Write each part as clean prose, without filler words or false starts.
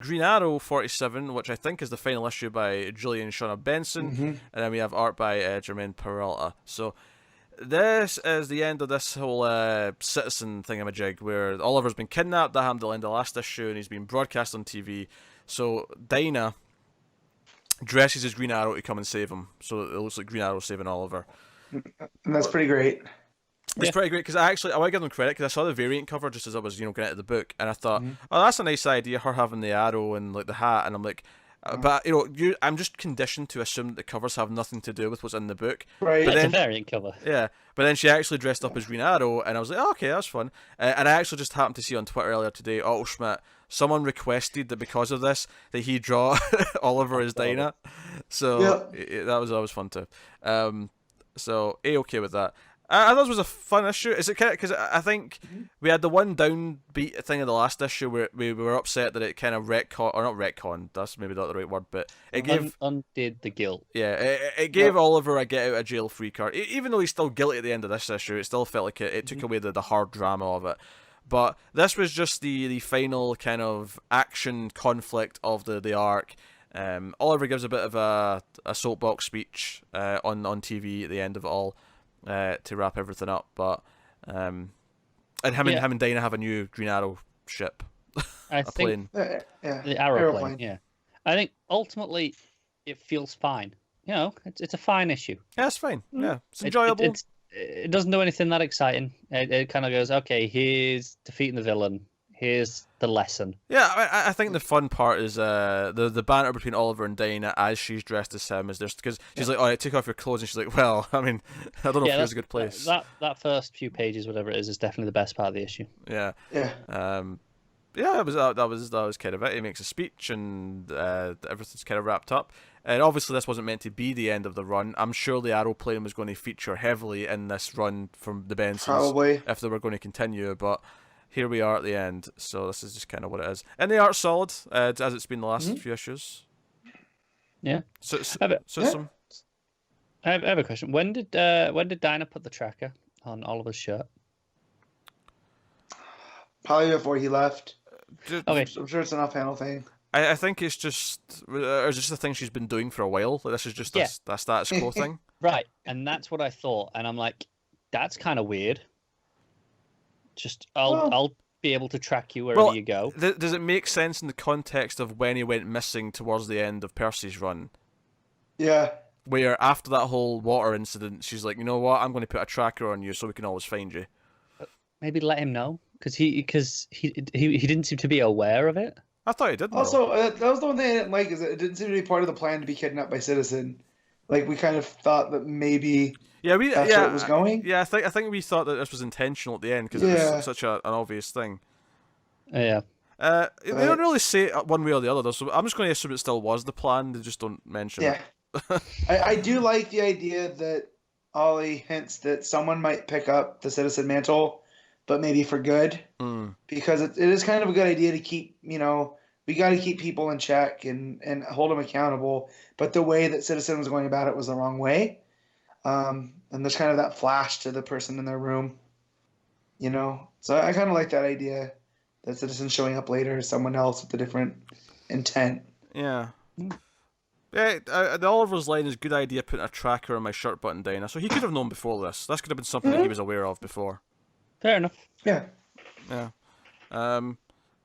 Green Arrow 47, which I think is the final issue by Julian and Shawna Benson, and then we have art by Jermaine Peralta. So this is the end of this whole citizen thingamajig, where Oliver's been kidnapped. That happened at the end of the last issue, and he's been broadcast on TV. So Dinah dresses as Green Arrow to come and save him. So it looks like Green Arrow saving Oliver. And that's pretty great. It's pretty great because I want to give them credit because I saw the variant cover just as I was getting out of the book, and I thought, oh, that's a nice idea, her having the arrow and like the hat, and I'm like, but I'm just conditioned to assume that the covers have nothing to do with what's in the book. Right. But It's then, a variant cover. yeah, but then she actually dressed up as Green Arrow, and I was like, oh, okay, that's fun. And I actually just happened to see on Twitter earlier today, Otto Schmidt, someone requested that because of this that he draw Oliver as Dinah, so that was always fun too. So A-okay with that. I thought it was a fun issue. Is it kind of because I think we had the one downbeat thing in the last issue where we were upset that it kind of retcon, or not retcon, that's maybe not the right word, but it gave undid the guilt. Yeah, it gave Oliver a get out of jail free card. Even though he's still guilty at the end of this issue, it still felt like it took away the hard drama of it. But this was just the final kind of action conflict of the arc. Oliver gives a bit of a soapbox speech on TV at the end of it all. To wrap everything up, but and him and Dinah have a new Green Arrow ship, I think plane. The aeroplane. Yeah, I think ultimately it feels fine. It's a fine issue. Yeah, it's fine. Yeah, it's enjoyable. It doesn't do anything that exciting. It kind of goes, okay, here's defeating the villain. Here's the lesson. Yeah, I think the fun part is the banter between Oliver and Dinah as she's dressed as him is just because she's like, "Oh, take off your clothes," and she's like, "Well, I mean, I don't know if it was a good place." That first few pages, whatever it is definitely the best part of the issue. Yeah. Yeah. That was kind of it. He makes a speech and everything's kind of wrapped up. And obviously, this wasn't meant to be the end of the run. I'm sure the aeroplane was going to feature heavily in this run from the Bensons, probably, if they were going to continue, but. Here we are at the end, so this is just kind of what it is. And the art's solid, as it's been the last few issues. Yeah. I have a question. When did Dinah put the tracker on Oliver's shirt? Probably before he left. Okay. I'm sure it's an off-panel thing. I think it's just a thing she's been doing for a while. Like, this is just a status quo thing. Right, and that's what I thought. And I'm like, that's kind of weird. Just I'll be able to track you wherever you go. Does it make sense in the context of when he went missing towards the end of Percy's run? Yeah. Where after that whole water incident, she's like, you know what? I'm going to put a tracker on you so we can always find you. Maybe let him know because he didn't seem to be aware of it. I thought he did. Also, that was the one thing I didn't like is that it didn't seem to be part of the plan to be kidnapped by Citizen. Like we kind of thought that maybe. That's where it was going. Yeah, I think we thought that this was intentional at the end because it was such an obvious thing. Yeah. They don't really say one way or the other though, so I'm just going to assume it still was the plan. They just don't mention it. I do like the idea that Ollie hints that someone might pick up the Citizen mantle, but maybe for good, because it is kind of a good idea to keep. We got to keep people in check and hold them accountable. But the way that Citizen was going about it was the wrong way. And there's kind of that flash to the person in their room, So I kind of like that idea that Citizen showing up later as someone else with a different intent. Yeah. Yeah, the Oliver's line is good idea putting a tracker on my shirt button down. So he could have known before this. This could have been something that he was aware of before. Fair enough. Yeah. Yeah.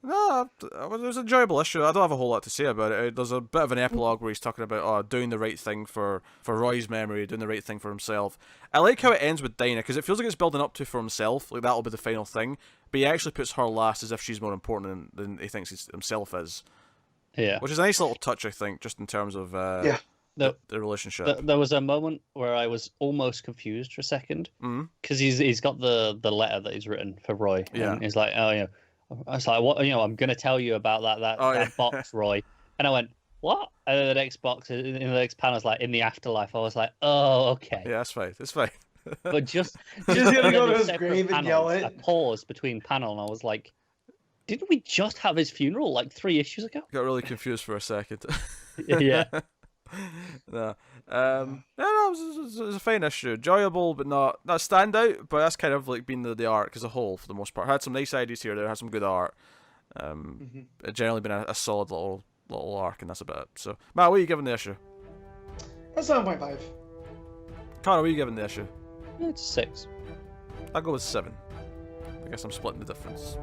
No, it was an enjoyable issue. I don't have a whole lot to say about it. There's a bit of an epilogue where he's talking about doing the right thing for Roy's memory, doing the right thing for himself. I like how it ends with Dinah, because it feels like it's building up to for himself, like that'll be the final thing, but he actually puts her last as if she's more important than he thinks himself is. Yeah. Which is a nice little touch, I think, just in terms of the relationship. There was a moment where I was almost confused for a second, because he's got the letter that he's written for Roy, and he's like, I was like, what? I'm going to tell you about that box, Roy. And I went, what? And then the next box, in the next panel, is like, in the afterlife. I was like, oh, okay. Yeah, that's fine. It's fine. But just going to go to his grave and yell it. I paused between panel, and I was like, didn't we just have his funeral like 3 issues ago? Got really confused for a second. Yeah. No. It was a fine issue. Enjoyable, but not standout, but that's kind of like been the arc as a whole for the most part. Had some nice ideas here, there had some good art. It's generally been a solid little arc, and that's about it. So, Matt, what are you giving the issue? A 7.5. Connor, what are you giving the issue? It's 6. I'll go with 7. I guess I'm splitting the difference.